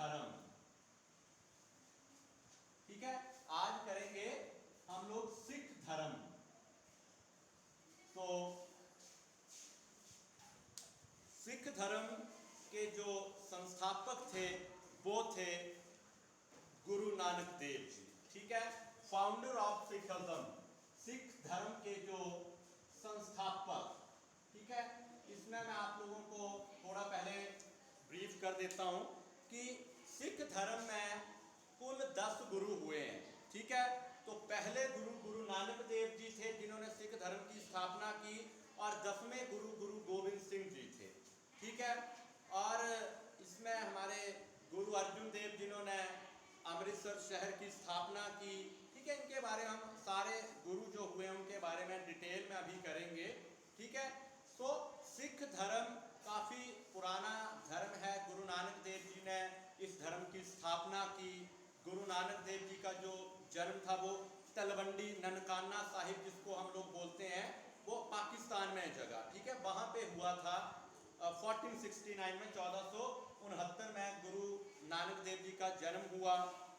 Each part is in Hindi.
धर्म। ठीक है, आज करेंगे हम लोग सिख धर्म। तो सिख धर्म के जो संस्थापक थे वो थे गुरु नानक देव जी। ठीक है, फाउंडर ऑफ सिखिज्म, सिख धर्म के जो संस्थापक। ठीक है, इसमें मैं आप लोगों को थोड़ा पहले ब्रीफ कर देता हूं कि सिख धर्म में कुल 10 गुरु हुए हैं। ठीक है, तो पहले गुरु गुरु नानक देव जी थे जिन्होंने सिख धर्म की स्थापना की, और 10वें गुरु गुरु गोविंद सिंह जी थे। ठीक है, और इसमें हमारे गुरु अर्जुन देव जिन्होंने अमृतसर शहर की स्थापना की। ठीक है, इनके बारे में हम सारे गुरु जो हुए हैं उनके बारे में डिटेल में अभी करेंगे। ठीक है, तो सिख धर्म काफ़ी पुराना धर्म है। गुरु नानक देव जी ने इस धर्म की स्थापना की। गुरु नानक देव जी का जो जन्म था वो तलवंडी ननकाना साहिब जिसको हम लोग बोलते हैं, वो पाकिस्तान में जगह। ठीक है, वहाँ पे हुआ था 1469 में, 1469 में गुरु नानक देव जी का जन्म हुआ।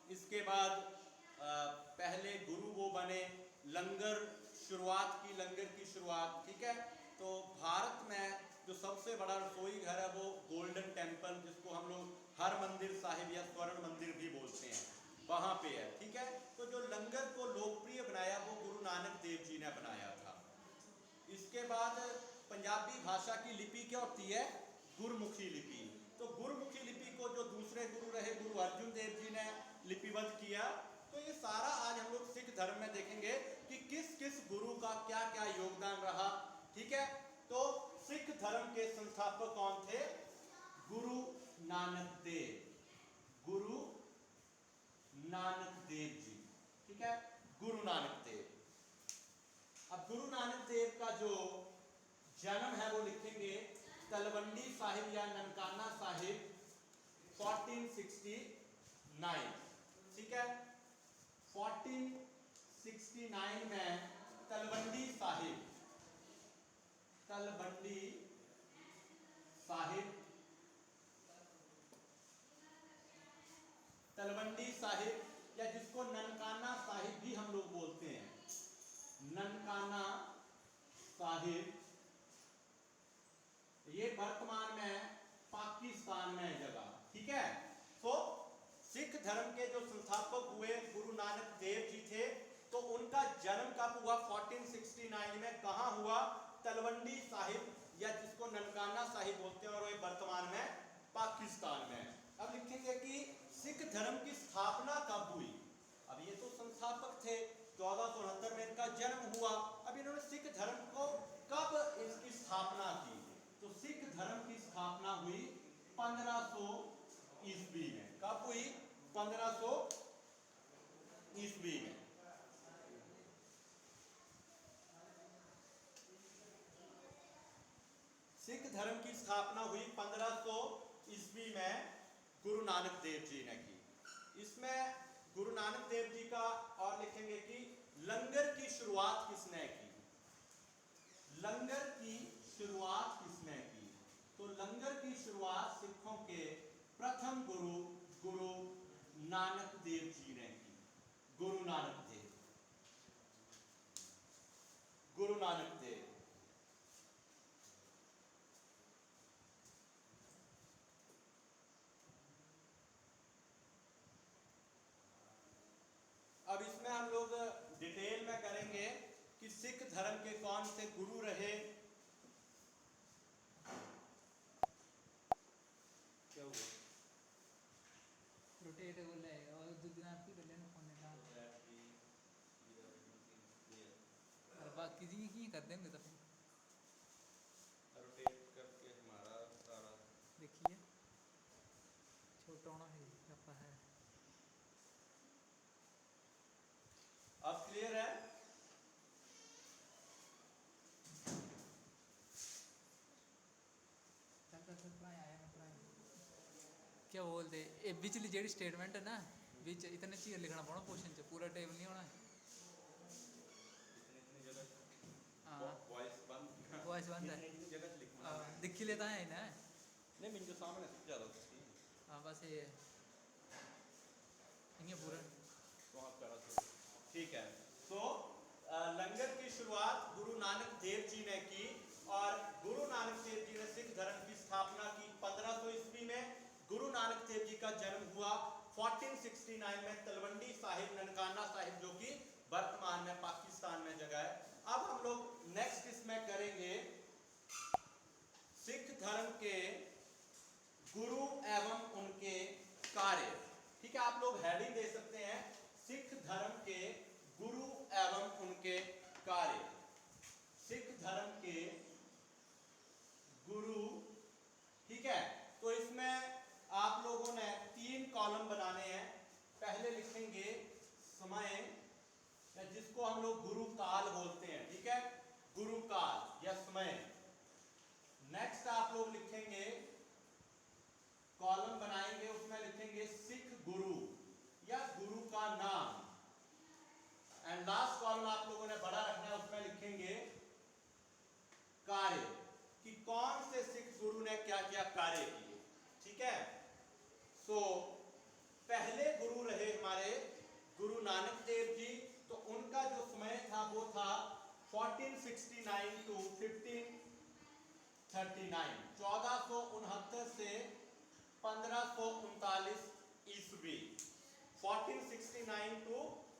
इसके बाद पहले गुरु वो बने, लंगर शुरुआत की, लंगर की शुरुआत। ठीक है, तो भारत में जो सबसे बड़ा रसोई घर है वो गोल्डन टेम्पल, जिसको हम लोग हर मंदिर साहिब या स्वर्ण मंदिर भी बोलते हैं, वहाँ पे है। ठीक है, तो जो लंगर को लोकप्रिय बनाया वो गुरु नानक देव जी ने बनाया था। इसके बाद पंजाबी भाषा की लिपि क्या होती है? गुरमुखी लिपि। तो गुरमुखी लिपि को जो दूसरे गुरु रहे गुरु अर्जुन देव जी ने लिपिबद्ध किया। तो ये सारा आज हम लोग सिख धर्म में देखेंगे कि किस किस गुरु का क्या क्या योगदान रहा। ठीक है, तो सिख धर्म के संस्थापक कौन थे? गुरु नानक देव, गुरु नानक देव जी। ठीक है, गुरु नानक देव। अब गुरु नानक देव का जो जन्म है वो लिखेंगे तलवंडी साहिब या ननकाना साहिब 1469। ठीक है, 1469 में तलवंडी साहिब, तलवंडी साहिब, तलवंडी साहिब या जिसको ननकाना साहिब भी हम लोग बोलते हैं, ननकाना साहिब, ये वर्तमान में पाकिस्तान में जगह। ठीक है, तो सिख धर्म के जो संस्थापक हुए गुरु नानक देव जी थे, तो उनका जन्म कब हुआ? 1469 में। कहां हुआ? तलवंडी साहिब या जिसको ननकाना साहिब बोलते हैं, और ये वर्तमान में पाकिस्तान में। अब लिखेंगे कि सिख धर्म की स्थापना कब हुई। अब ये तो संस्थापक थे, 1469 में इनका जन्म हुआ। अब इन्होंने सिख धर्म को कब इसकी स्थापना की? तो सिख धर्म की स्थापना हुई 1500 ईस्वी में। कब हुई? 1500 ईस्वी में। सिख धर्म की स्थापना हुई 1500 ईस्वी में गुरु नानक देव जी ने की। इसमें गुरु नानक देव जी का और लिखेंगे कि लंगर की शुरुआत किसने की? लंगर की शुरुआत किसने की? तो लंगर की शुरुआत सिखों के प्रथम गुरु गुरु नानक देव जी ने की। गुरु नानक देव, गुरु नानक देव। अब इसमें हम लोग डिटेल में करेंगे कि सिख धर्म के कौन से गुरु रहे। क्या हुआ? रोटेट बोल रहे हैं और दो दिन आपकी कर लेना फोन का, और बाकी जी की कर देंगे तो फिर रोटेट करके हमारा सारा देखिए छोटा होना है क्या है। अब क्लियर है? क्या बोलते ये बिचली जेडी स्टेटमेंट है ना, बीच इतने चीज लिखना पड़ना क्वेश्चन से, पूरा टेबल नहीं होना है। हाँ वॉइस बंद है, दिख ही लेता है ना। नहीं, मेरे सामने ज़्यादा हाँ बस ये नहीं है पूरा। ठीक है। तो लंगर की शुरुआत गुरु नानक देव जी ने की और गुरु नानक देव जी ने सिख धर्म की स्थापना की 1500 ईस्वी में। गुरु नानक देव जी का जन्म हुआ 1469 में तलवंडी साहिब, ननकाना साहिब, जो कि वर्तमान में पाकिस्तान में जगह है। अब हम लोग नेक्स्ट इसमें करेंगे सिख धर्म के गुरु एवं उनके कार्य। ठीक है, आप लोग हेडिंग दे सकते हैं सिख धर्म के गुरु एवं उनके कार्य। सिख धर्म के गुरु, ठीक है। तो इसमें आप लोगों ने 3 कॉलम बनाने हैं। पहले लिखेंगे समय, जिसको हम लोग गुरु काल बोलते हैं, ठीक है, गुरु काल या समय। नेक्स्ट आप लोग लिखेंगे, कॉलम बनाएंगे, उसमें लिखेंगे सिख गुरु या गुरु का नाम। एंड लास्ट कॉलम आप लोगों ने बड़ा रखना है, उसमें लिखेंगे कार्य, कि कौन से सिख गुरु ने क्या क्या कार्य किए। ठीक है। सो पहले गुरु रहे हमारे गुरु नानक देव जी। तो उनका जो समय था वो था 1469 टू 1539, 1469 से 1539 ईस्वी। 1469 टू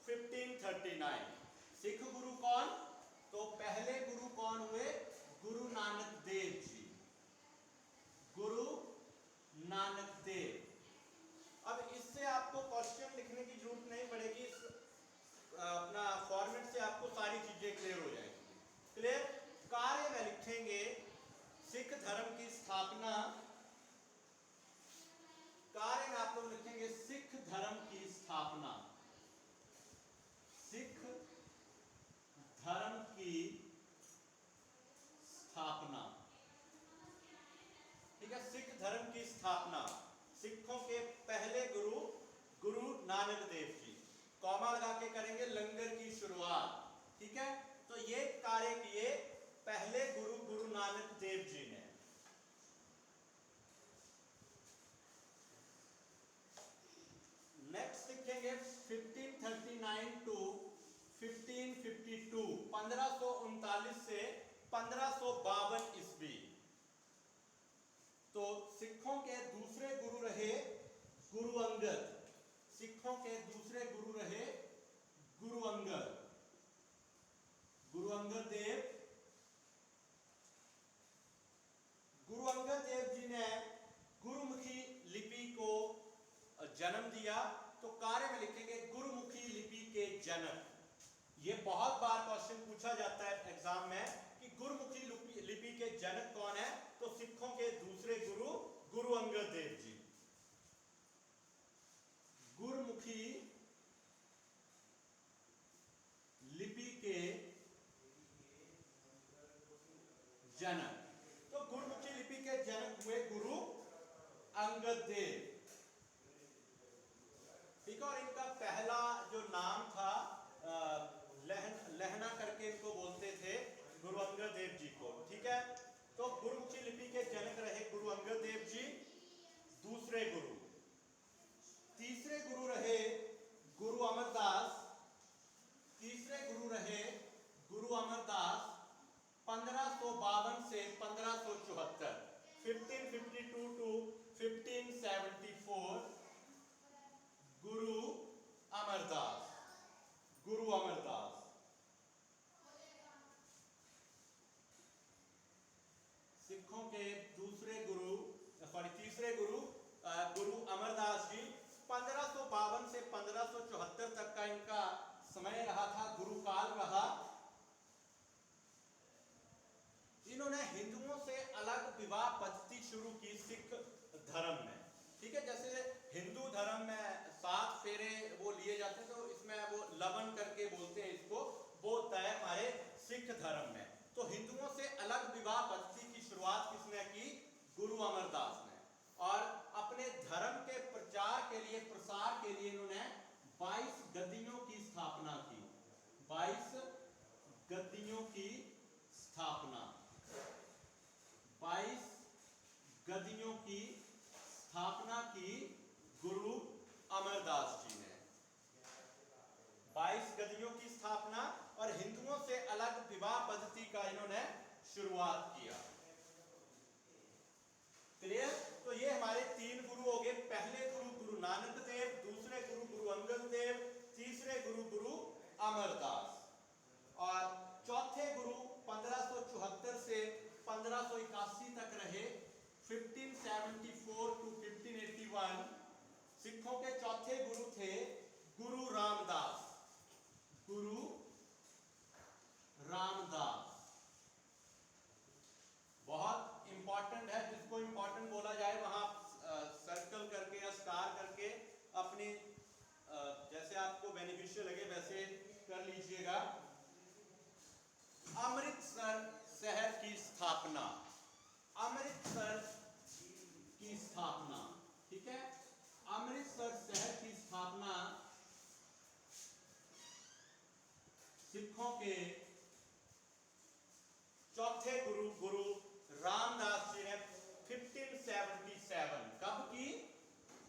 1539। सिख गुरु कौन? तो पहले गुरु कौन हुए? गुरु नानक देव जी, गुरु नानक देव। अब इससे आपको क्वेश्चन लिखने की जरूरत नहीं पड़ेगी, अपना फॉर्मेट से आपको सारी चीजें क्लियर हो जाएगी। क्लियर? कार्य में लिखेंगे सिख धर्म की स्थापना। कार्य में आप लोग लिखेंगे सिख धर्म की स्थापना, सिख धर्म की स्थापना। ठीक है, सिख धर्म की स्थापना। सिखों के पहले गुरु गुरु नानक देव जी, कॉमा लगा के करेंगे लंगर की शुरुआत। ठीक है, तो ये कार्य किए पहले गुरु गुरु नानक देव जी ने। नेक्स्ट लिखेंगे 1539 टू 1552, 1539 से 1552 ईस्वी। तो सिखों के दूसरे गुरु रहे गुरु अंगद। सिखों के दूसरे गुरु रहे गुरु अंगद, गुरु अंगद देव। गुरु अंगद देव जी ने गुरुमुखी लिपि को जन्म दिया। तो कार्य में लिखेंगे गुरुमुखी लिपि के जनक। ये बहुत बार क्वेश्चन पूछा जाता है एग्जाम में कि गुरुमुखी लिपि के जनक कौन है? तो सिखों के दूसरे गुरु गुरु अंगद देव जी, गुरुमुखी लिपि के जनक। तो गुरुमुखी लिपि के जनक हुए गुरु अंगद देव। ठीक है, और इनका पहला जो नाम था लहना करके इनको बोलते थे, गुरु अंगद देव जी को। ठीक है, तो गुरुमुखी लिपि के जनक रहे गुरु अंगद देव जी, दूसरे गुरु। तीसरे गुरु रहे गुरु अमरदास। तीसरे गुरु रहे गुरु अमरदास 1552 से 1574, 1552 टू 1574। गुरु अमरदास, गुरु अमरदास। सिखों के दूसरे गुरु, सॉरी तीसरे गुरु गुरु अमरदास जी। 1552 से 1574 तक का इनका समय रहा था, गुरु काल रहा। इन्होंने हिंदुओं से अलग विवाह पद्धति शुरू की सिख धर्म में। ठीक है, जैसे हिंदू धर्म में 7 फेरे वो लिए जाते हैं, तो इसमें वो लवन करके बोलते हैं इसको, वो तय हमारे सिख धर्म में। तो हिंदुओं से अलग विवाह पद्धति की शुरुआत किसने की? गुरु अमरदास ने। और अपने धर्म के प्रचार के लिए, प्रसार के लिए इन्होंने 22 गद्दियों की स्थापना की। 22 गद्दियों की स्थापना, 22 गद्दियों की स्थापना की गुरु अमरदास जी ने। अमरदास। और चौथे गुरु 1574 से 1581 तक रहे, 1574 टू 1581 सिखों के चौथे गुरु थे गुरु रामदास। गुरु रामदास बहुत इंपॉर्टेंट है, जिसको इंपॉर्टेंट बोला जाए वहां सर्कल करके या स्टार करके अपनी जैसे आपको बेनिफिशियल लगे वैसे कर लीजिएगा। अमृतसर शहर की स्थापना, अमृतसर की स्थापना, ठीक है, अमृतसर शहर की स्थापना सिखों के चौथे गुरु गुरु रामदास जी ने 1577 कब की?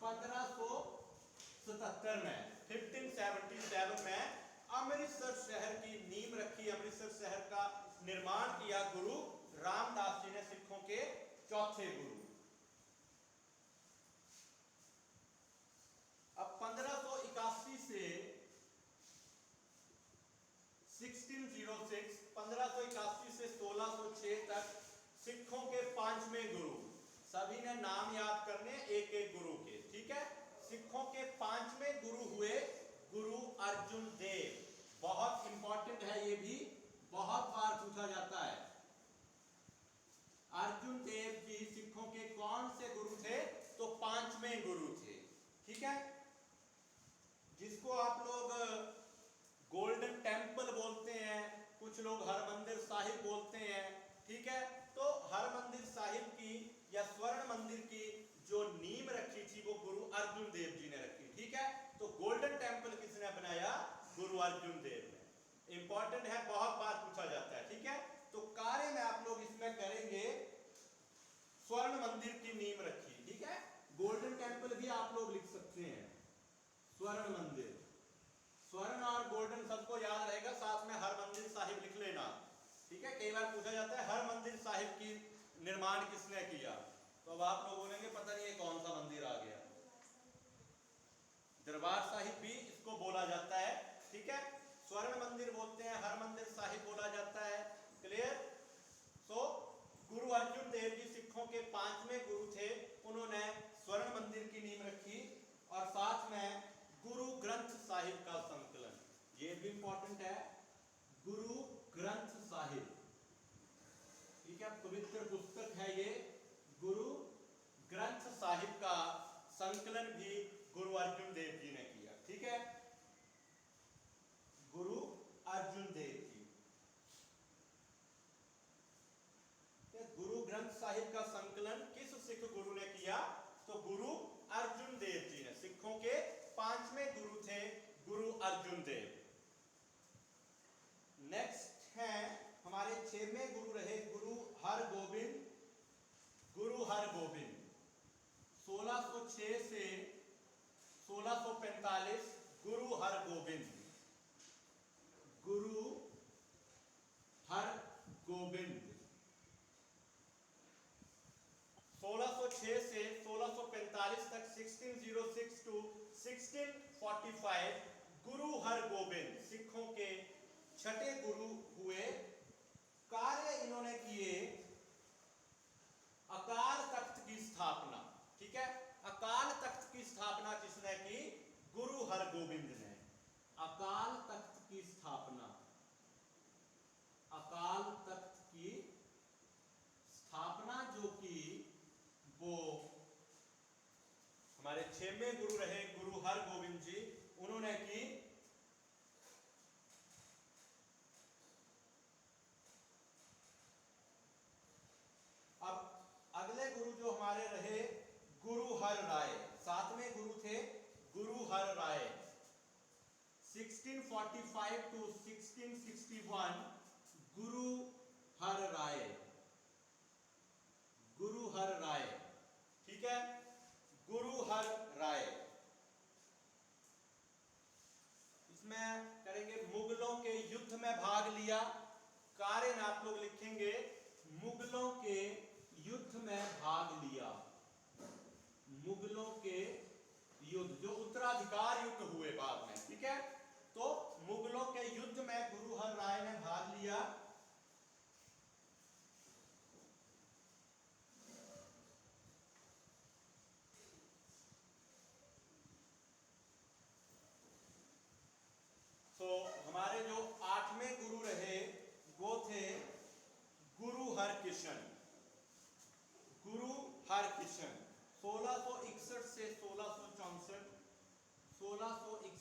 1577 में, 1577 में अमृतसर शहर की नींव रखी, अमृतसर शहर का निर्माण किया गुरु रामदास जी ने, सिखों के चौथे गुरु। अब 1581 से 1606, 1581 से 1606 तक सिखों के पांचवें गुरु, सभी ने नाम याद करने एक एक गुरु के, ठीक है। सिखों के पांचवें गुरु हुए गुरु अर्जुन देव। बहुत इंपॉर्टेंट है, ये भी बहुत बार पूछा जाता है। अर्जुन देव जी सिखों के कौन से गुरु थे? तो पांचवें गुरु थे, ठीक है, जिसको आप लोग गोल्डन टेम्पल बोलते हैं, कुछ लोग हरमंदिर साहिब बोलते हैं, ठीक है। तो हरमंदिर साहिब की या स्वर्ण मंदिर की जो नींव रखी थी वो गुरु अर्जुन देव जी ने रखी, ठीक है। तो गोल्डन टेम्पल किसने बनाया? गुरु अर्जुन देव ने। इंपॉर्टेंट है, बहुत बार पूछा जाता है, ठीक है। तो कार्य में आप लोग इसमें करेंगे स्वर्ण मंदिर की नींव रखी, ठीक है। गोल्डन टेम्पल भी आप लोग लिख सकते हैं, स्वर्ण मंदिर, स्वर्ण और गोल्डन सबको याद रहेगा, साथ में हर मंदिर साहिब लिख लेना, ठीक है। कई बार पूछा जाता है हर मंदिर साहिब की निर्माण किसने किया, तो अब आप लोग बोलेंगे पता नहीं ये कौन सा मंदिर आ गया। दरबार साहिब भी इसको बोला जाता है, ठीक है। स्वर्ण मंदिर बोलते हैं, हर मंदिर साहिब बोला जाता है, क्लियर। सो गुरु अर्जुन देव जी सिखों के पांचवें गुरु थे, उन्होंने स्वर्ण मंदिर की नींव रखी और साथ में गुरु ग्रंथ साहिब का संकलन, ये भी इंपॉर्टेंट है, गुरु ग्रंथ साहिब, ठीक है, पवित्र पुस्तक है ये। गुरु ग्रंथ साहिब का संकलन भी गुरु अर्जुन देव जी ने किया, ठीक है, गुरु अर्जुन देव जी। गुरु ग्रंथ साहिब का संकलन किस सिख गुरु ने किया? तो गुरु अर्जुन देव जी ने। सिखों के पांचवें गुरु थे गुरु अर्जुन देव। नेक्स्ट हैं हमारे छठवें गुरु रहे गुरु हरगोबिंद। गुरु हरगोबिंद 1606 से 1645 गुरु हरगोबिंद। गुरु हरगोबिंद 1606 से 1645 तक, 1606 टू 1645 गुरु हरगोबिंद सिखों के छठे गुरु हुए। कार्य इन्होंने किए अकाल तख्त की स्थापना, ठीक है। अकाल तख्त की स्थापना किसने की? गुरु हरगोबिंद ने। अकाल तख्त की स्थापना, अकाल तख्त की स्थापना जो की वो हमारे छठवें गुरु रहे गुरु हरगोबिंद जी, उन्होंने की। अब अगले गुरु जो हमारे रहे गुरु हर राय, सातवें गुरु थे गुरु हर राय। 1645 टू 1661 गुरु हर राय, गुरु हर राय, ठीक है, गुरु हर राय। इसमें करेंगे मुगलों के युद्ध में भाग लिया। कार्य में आप लोग लिखेंगे मुगलों के युद्ध में भाग लिया। मुगलों के युद्ध जो उत्तराधिकार युद्ध हुए बाद में, ठीक है, तो मुगलों के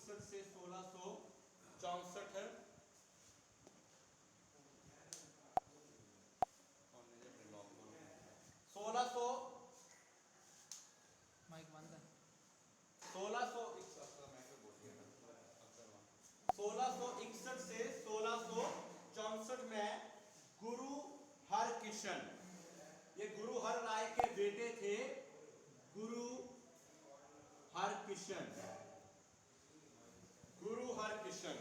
1661 से 1664 1600 माइक बंद है। 1661 से 1664 में गुरु हरकिशन, ये गुरु हर राय के बेटे थे, गुरु हरकिशन, गुरु हरकिशन।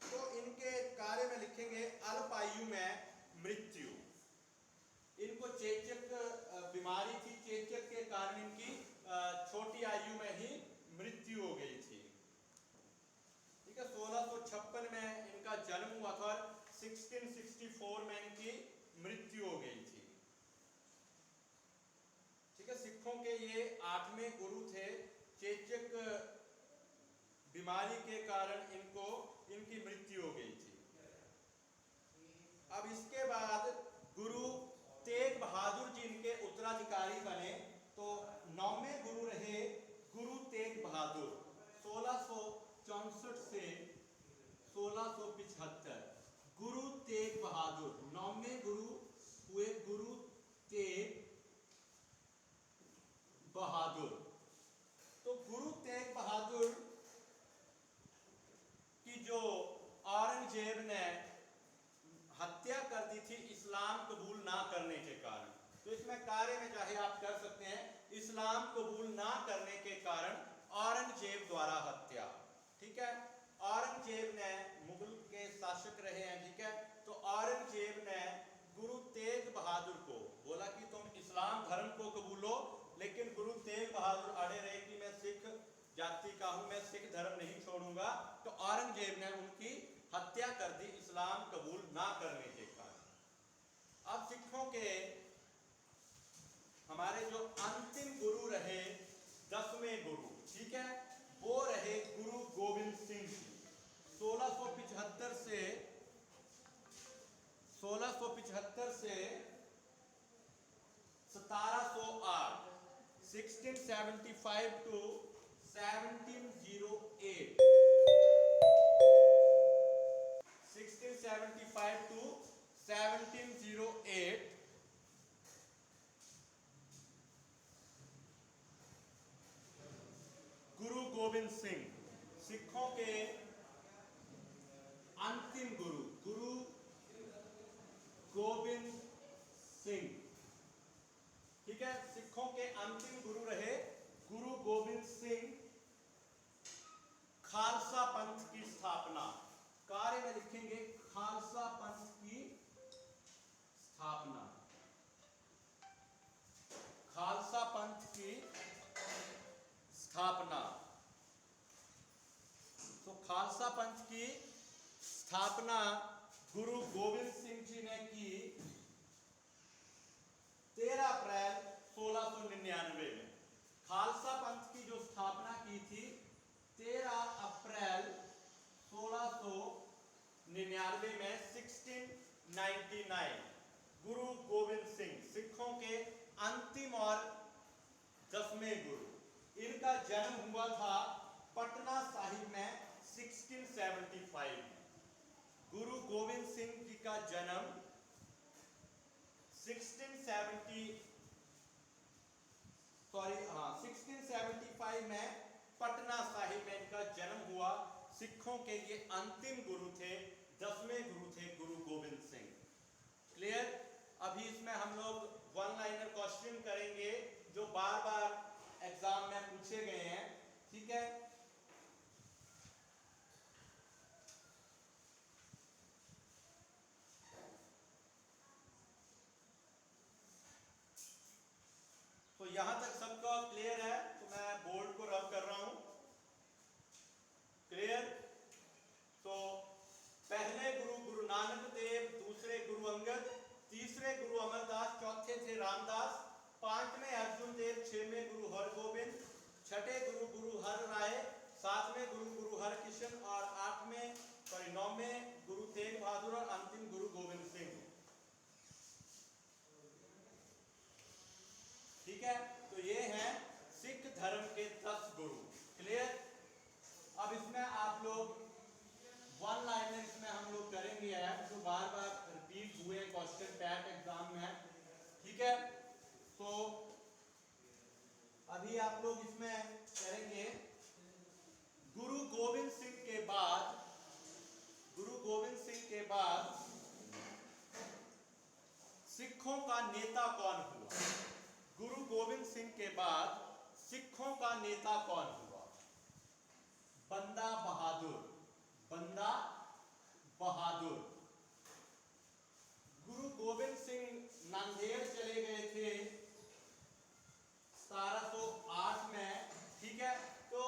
तो इनके कार्य में लिखेंगे अल्प आयु में मृत्यु। इनको चेचक बीमारी थी, चेचक के कारण इनकी छोटी आयु में ही मृत्यु हो गई थी। ठीक है, 1656 में इनका जन्म हुआ था और 1664 में इनकी मृत्यु हो गई थी। ठीक है, सिखों के ये 8वें गुरु थे। चेचक बीमारी के कारण इनकी मृत्यु हो गई थी। अब इसके बाद गुरु तेग बहादुर जी इनके उत्तराधिकारी बने। तो 9वें गुरु रहे गुरु तेग बहादुर 1664 से 1675। गुरु तेग बहादुर 9वें गुरु हुए गुरु तेग बहादुर। तो गुरु तेग बहादुर की जो औरंगजेब ने हत्या कर दी थी इस्लाम कबूल ना करने के कारण। तो इसमें कार्य में चाहे आप कर सकते हैं, इस्लाम कबूल ना करने के कारण औरंगजेब द्वारा हत्या। ठीक है, औरंगजेब ने मुगल के शासक रहे हैं। ठीक है, तो औरंगजेब ने गुरु तेग बहादुर को बोला कि तुम इस्लाम धर्म को कबूलो, लेकिन गुरु तेग बहादुर अड़े रहे कि मैं सिख जाति का हूं, मैं सिख धर्म नहीं छोड़ूंगा। तो औरंगजेब ने उनकी हत्या कर दी इस्लाम कबूल ना करने के कारण। अब सिखों के हमारे जो अंतिम गुरु रहे 10वें गुरु, ठीक है, वो रहे गुरु गोविंद सिंह जी। 1675 से 1708, 1675 to 1708, 1675 to 1708 गुरु गोविंद सिंह सिखों के अंतिम गुरु, गुरु गोविंद सिंह। ठीक है, सिखों के अंतिम गुरु रहे गुरु गोविंद सिंह। खालसा पंथ की स्थापना, कार्य में लिखेंगे खालसा पंथ की स्थापना, खालसा पंथ की स्थापना। तो खालसा पंथ की स्थापना गुरु गोविंद सिंह जी ने की 13 अप्रैल 1699 में। खालसा पंथ की जो स्थापना की थी 13 अप्रैल 1699 में, 1699। गुरु गोविंद सिंह सिखों के अंतिम और 10वें गुरु। इनका जन्म हुआ था पटना साहिब में 1675। गुरु गोविंद सिंह जी का जन्म 1675 में पटना साहिब में इनका जन्म हुआ। सिखों के ये अंतिम गुरु थे, 10वें गुरु थे गुरु गोविंद सिंह। क्लियर? अभी इसमें हम लोग वन लाइनर क्वेश्चन करेंगे जो बार बार एग्जाम में पूछे गए हैं। ठीक है, तो यहां तक सबका क्लियर है? तो मैं बोर्ड को रब कर रहा हूं। क्लियर? तो पहले गुरु गुरु नानक देव, दूसरे गुरु अंगद, तीसरे गुरु अमरदास, चौथे थे रामदास, 5वें अर्जुन देव, 6वें गुरु हरगोविंद, 6ठे गुरु गुरु हर राय, 7वें गुरु गुरु हरकिशन और 9वें गुरु तेग बहादुर और अंतिम गुरु गोविंद सिंह। ठीक है, तो सिखों का नेता कौन हुआ? गुरु गोविंद सिंह के बाद सिखों का नेता कौन हुआ? बंदा बहादुर। बंदा बहादुर। गुरु गोविंद सिंह नांदेड़ चले गए थे 1708 में, ठीक है। तो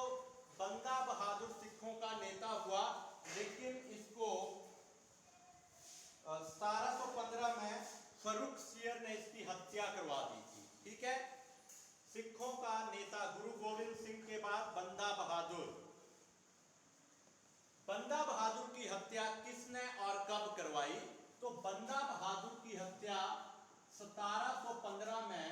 बंदा बहादुर सिखों का नेता हुआ, लेकिन इसको 1715 में फर्रुखसियर ने इसकी हत्या करवा दी थी, ठीक है। सिखों का नेता गुरु गोविंद सिंह के बाद बंदा बहादुर। बंदा बहादुर की हत्या किसने और कब करवाई? तो बंदा बहादुर की हत्या 1715 में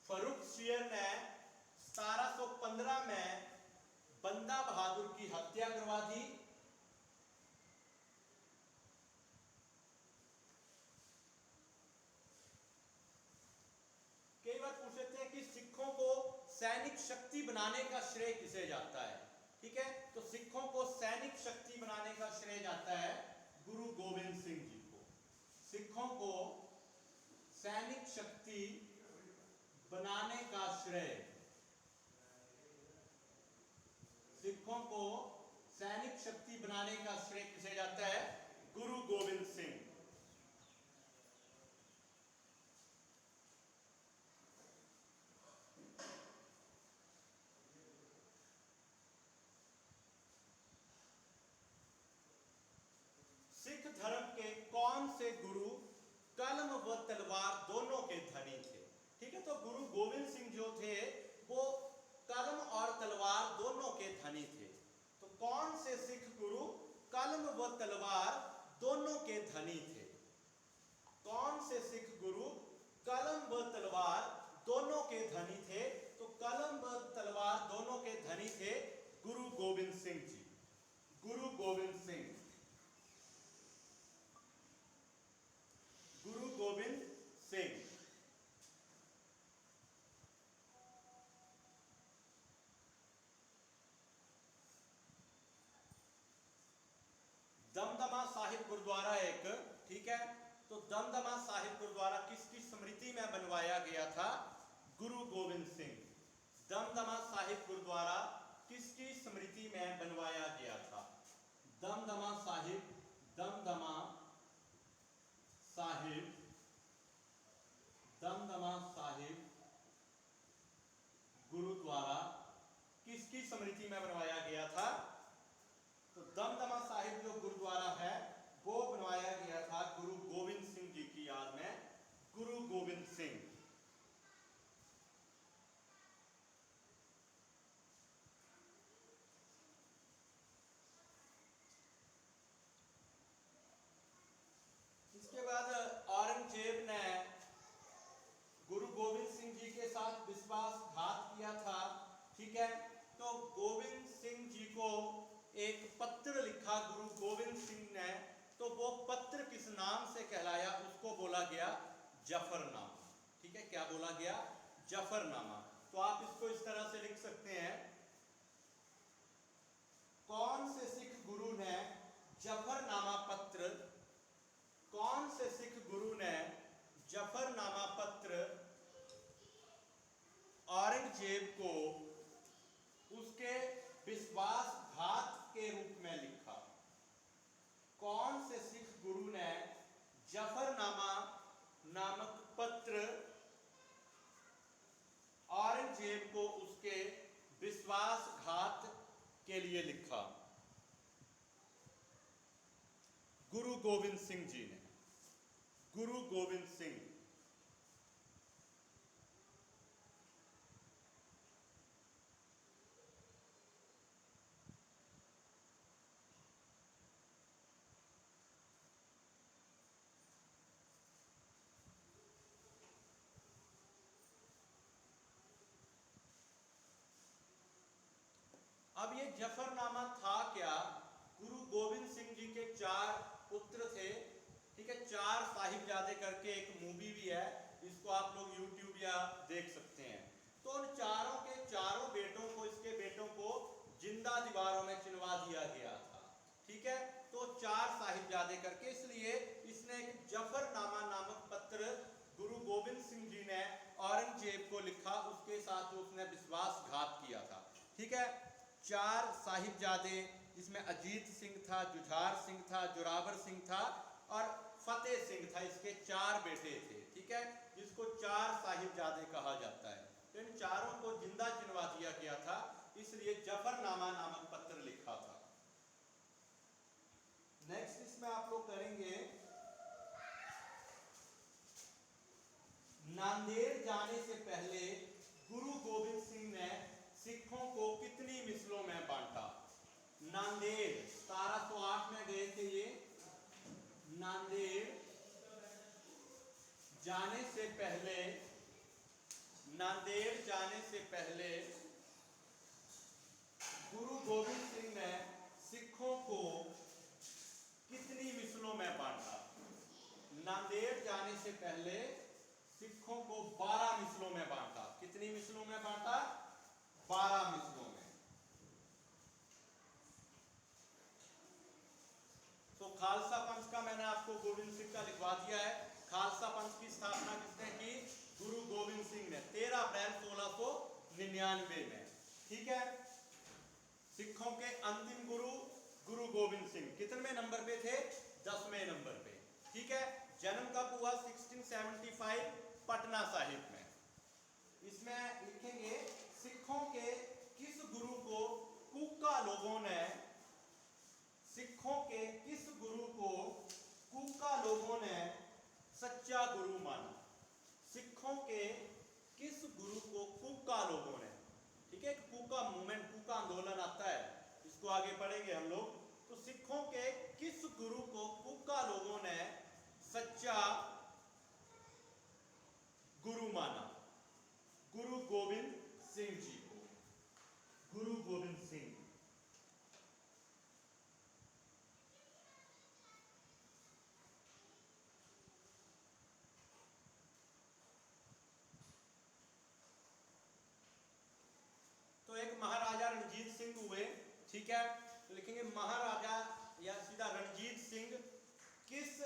फर्रुखसियर ने 1715 में बंदा बहादुर की हत्या करवा दी। कई बार पूछ लेते हैं कि सिखों को सैनिक शक्ति बनाने का श्रेय किसे जाता है, ठीक है। तो सिखों को सैनिक शक्ति बनाने का श्रेय जाता है गुरु गोविंद सिंह जी को। सिखों को सैनिक शक्ति बनाने का श्रेय, सिखों को सैनिक शक्ति बनाने का श्रेय किसे जाता है? गुरु गोविंद सिंह। सिख धर्म के कौन से गुरु कलम व तलवार दोनों के धनी थे? ठीक है, तो गुरु गोविंद सिंह जो थे वो कलम और तलवार दोनों के धनी थे। तो कौन से सिख गुरु कलम व तलवार दोनों के धनी थे? कौन से सिख गुरु कलम व तलवार दोनों के धनी थे? तो कलम व तलवार दोनों के धनी थे गुरु गोविंद सिंह जी। गुरु गोविंद सिंह, गुरु गोविंद सिंह। दमदमा साहिब गुरुद्वारा एक, ठीक है। तो दमदमा साहिब गुरुद्वारा किसकी स्मृति में बनवाया गया था? गुरु गोविंद सिंह। दमदमा साहिब गुरुद्वारा किसकी स्मृति में बनवाया गया था? दमदमा साहिब, दमदमा साहिब, दमदमा साहिब गुरुद्वारा किसकी स्मृति में बनवाया गया था? तो दमदमा साहिब जो गुरुद्वारा है वो बनवाया गया था गुरु गोविंद सिंह जी की याद में। गुरु गोविंद सिंह। इसके बाद औरंगजेब ने गुरु गोविंद सिंह जी के साथ विश्वासघात किया था, ठीक है। तो गोविंद सिंह जी को एक पत्र लिखा गुरु गोविंद सिंह ने, तो वो पत्र किस नाम से कहलाया? उसको बोला गया जफरनामा, ठीक है। क्या बोला गया? जफरनामा। तो आप इसको इस तरह से लिख सकते हैं, कौन से सिख गुरु ने जफरनामा पत्र, कौन से सिख गुरु ने जफरनामा पत्र औरंगजेब को उसके विश्वासघात के रूप में लिखा? कौन से सिख गुरु ने जफरनामा नामक पत्र औरंगजेब को उसके विश्वासघात के लिए लिखा? गुरु गोविंद सिंह जी ने। गुरु गोविंद सिंह। अब ये जफरनामा था क्या? गुरु गोविंद सिंह जी के 4 पुत्र थे, ठीक है। 4 साहिबजादे करके एक मूवी भी है, इसको आप लोग YouTube या देख सकते हैं। तो उन चारों के चारों बेटों को, इसके बेटों को जिंदा दीवारों में चिनवा साहिबजादे करके, इसलिए इसने एक जफरनामा नामक पत्र गुरु गोविंद सिंह जी ने औरंगजेब को लिखा, उसके साथ उसने विश्वासघात किया था। ठीक है, 4 साहिबजादे जिसमें अजीत सिंह था, जुझार सिंह था, जोरावर सिंह था और फतेह सिंह था, इसके 4 बेटे थे। ठीक है, जिसको 4 साहिबजादे कहा जाता है। तो इन चारों को जिंदा चिनवा दिया गया था, इसलिए जफरनामा नामक पत्र लिखा था। नेक्स्ट इसमें आप लोग करेंगे नांदेड़ जाने से पहले गुरु गोविंद सिंह ने सिखों को कितनी मिसलों में बांटा। नांदेड़ 1708 में गए थे ये। नांदेड़ जाने से पहले, नांदेड़ जाने से पहले गुरु गोविंद सिंह ने सिखों को कितनी मिसलों में बांटा। नांदेड़ जाने से पहले सिखों को 12 मिसलों में बांटा। कितनी मिसलों में बांटा? 12 मिसलों में। तो खालसा पंथ का मैंने आपको गोविंद सिंह का लिखवा दिया है। खालसा पंथ की स्थापना किसने की? गुरु गोविंद सिंह ने 13 अप्रैल 1699 में। ठीक है, सिखों के अंतिम गुरु गुरु गोविंद सिंह कितने नंबर पे थे? 10वें नंबर पे। ठीक है, जन्म कब हुआ? 1675 पटना साहिब में। इसमें लिखेंगे सिखों के किस गुरु को कूका लोगों ने, सिखों के किस गुरु को कूका लोगों ने सच्चा गुरु माना। सिखों के किस गुरु को कूका लोगों ने, ठीक है, कूका मूवमेंट, कूका आंदोलन आता है, इसको आगे पढ़ेंगे हम लोग। तो सिखों के किस गुरु को कूका लोगों ने सच्चा गुरु माना? गुरु गोविंद सिंह जी को। गुरु गोविंद सिंह। तो एक महाराजा रणजीत सिंह हुए। ठीक है, तो लिखेंगे महाराजा या सीधा रणजीत सिंह किस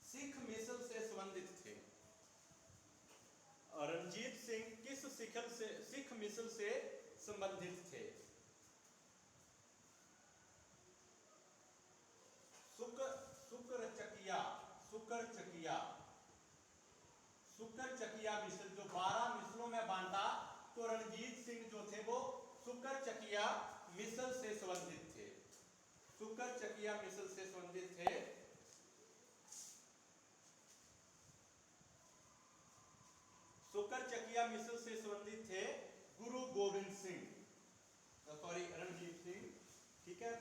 सिख मिसल से संबंधित थे। और रणजीत सिंह किस सिख मिसल से संबंधित थे? शुक्रचकिया, शुक्रचकिया, शुक्रचकिया मिसल, जो 12 मिसलों में बांटा, तो रणजीत सिंह जो थे वो शुक्रचकिया मिसल से संबंधित थे। शुक्रचकिया मिसल से संबंधित थे। शुक्रचकिया मिसल से संबंधित थे गुरु गोविंद सिंह, सॉरी रणजीत सिंह। ठीक है,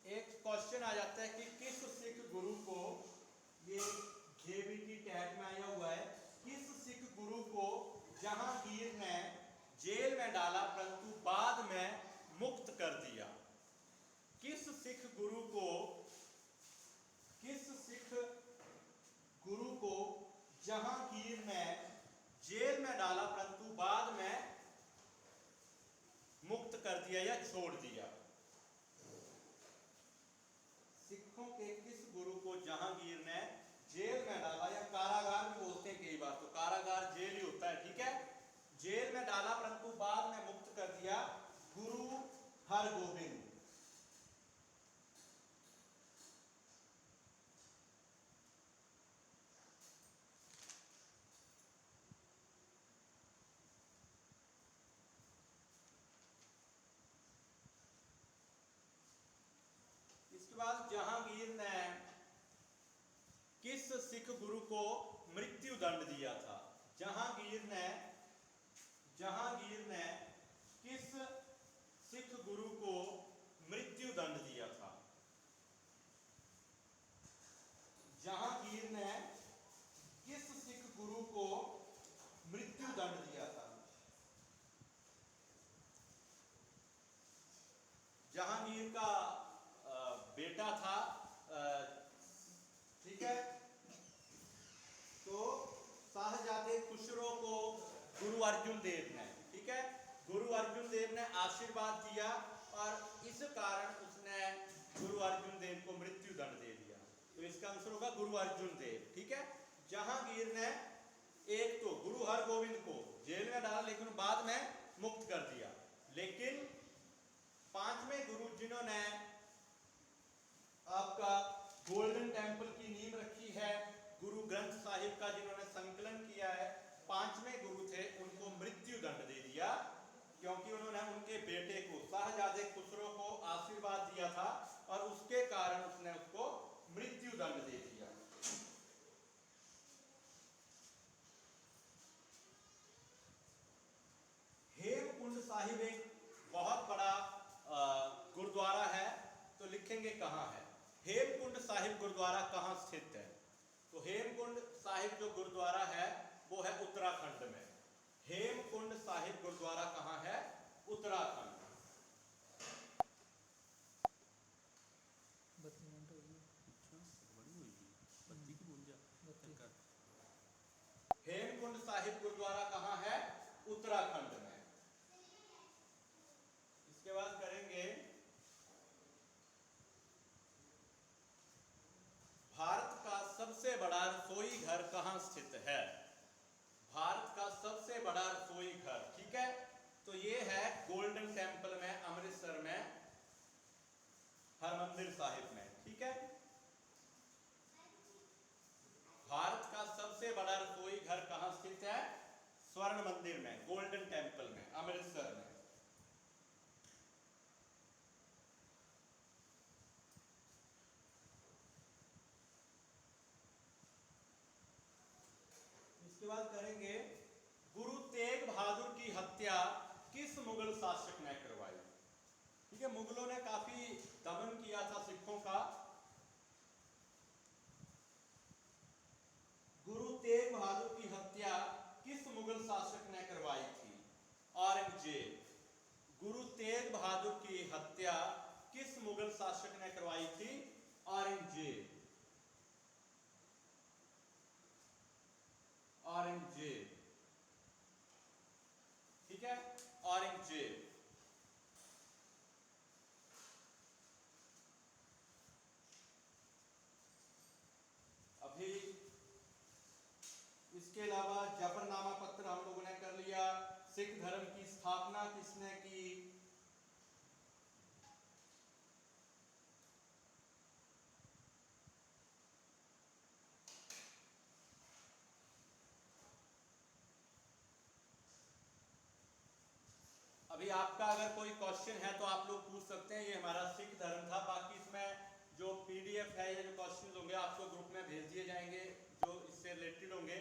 एक क्वेश्चन आ जाता है कि किस सिख गुरु को, ये जेबीटी टैग में आया हुआ है, किस सिख गुरु को जहांगीर ने जेल में डाला परंतु बाद में मुक्त कर दिया। किस सिख गुरु को, किस सिख गुरु को जहांगीर ने जेल में डाला परंतु बाद में मुक्त कर दिया या छोड़ दिया? सिखों के किस गुरु को जहांगीर ने जेल में डाला, या कारागार भी बोलते हैं कई बार, तो कारागार जेल ही होता है। ठीक है, जेल में डाला परंतु बाद में मुक्त कर दिया? गुरु हरगोबिंद। इसके बाद जहांगीर ने किस सिख गुरु को मृत्यु दंड दिया था? जहांगीर ने किस सिख गुरु को मृत्यु दंड दिया था? जहांगीर ने किस सिख गुरु को मृत्यु दंड दिया था? जहांगीर का बेटा था, ठीक है, तो गुरु अर्जुन देव ने, ठीक है, गुरु अर्जुन देव ने आशीर्वाद दिया और इस कारण उसने गुरु अर्जुन देव को मृत्यु दंड दे दिया। तो इसका आंसर होगा गुरु अर्जुन देव, ठीक है। जहांगीर ने एक तो गुरु हरगोविंद को जेल में डाला लेकिन बाद में मुक्त कर दिया, लेकिन पांचवें गुरु जिन्होंने आपका गोल्डन टेम्पल की नींव रखी है, गुरु ग्रंथ साहिब का जिन्होंने संकलन किया है, पांचवें गुरु थे, उनको मृत्यु दंड दे दिया क्योंकि उन्होंने उनके बेटे को शाहजादे खुसरो को आशीर्वाद दिया था और उसके कारण उसने उसको मृत्यु दंड दे दिया। हेमकुंड साहिब एक बहुत बड़ा गुरुद्वारा है, तो लिखेंगे कहाँ है। हेमकुंड साहिब गुरुद्वारा कहाँ स्थित है? तो हेमकुंड साहिब जो गुरुद्वारा है वो है उत्तराखंड में। हेमकुंड साहिब गुरुद्वारा कहाँ है? उत्तराखंड। 32 मिनट हो गई। हेमकुंड साहिब गुरुद्वारा कहाँ है? उत्तराखंड में। इसके बाद करेंगे भारत का सबसे बड़ा रसोई घर कहाँ स्थित है? भारत का सबसे बड़ा रसोई घर, ठीक है, तो ये है गोल्डन टेम्पल में, अमृतसर में, हरमंदिर साहिब में, ठीक है। भारत का सबसे बड़ा रसोई घर कहाँ स्थित है? स्वर्ण मंदिर में, गोल्डन टेम्पल में, अमृतसर में। इसके बाद करेंगे गुरु तेग बहादुर की हत्या किस मुगल शासक ने करवाई? ठीक है, मुगलों ने काफी दमन किया था सिखों का। गुरु तेग बहादुर की हत्या किस मुगल शासक ने करवाई थी? औरंगजेब। गुरु तेग बहादुर की हत्या किस मुगल शासक ने करवाई थी? औरंगजेब। औरंगजेब, ठीक है, औरंगजेब। अभी इसके अलावा जफरनामा पत्र हम लोगों ने कर लिया। सिख धर्म की स्थापना किसने की? अभी आपका अगर कोई क्वेश्चन है तो आप लोग पूछ सकते हैं। ये हमारा सिख धर्म था। बाकी इसमें जो पीडीएफ है या जो क्वेश्चन होंगे आपको ग्रुप में भेज दिए जाएंगे जो इससे रिलेटेड होंगे।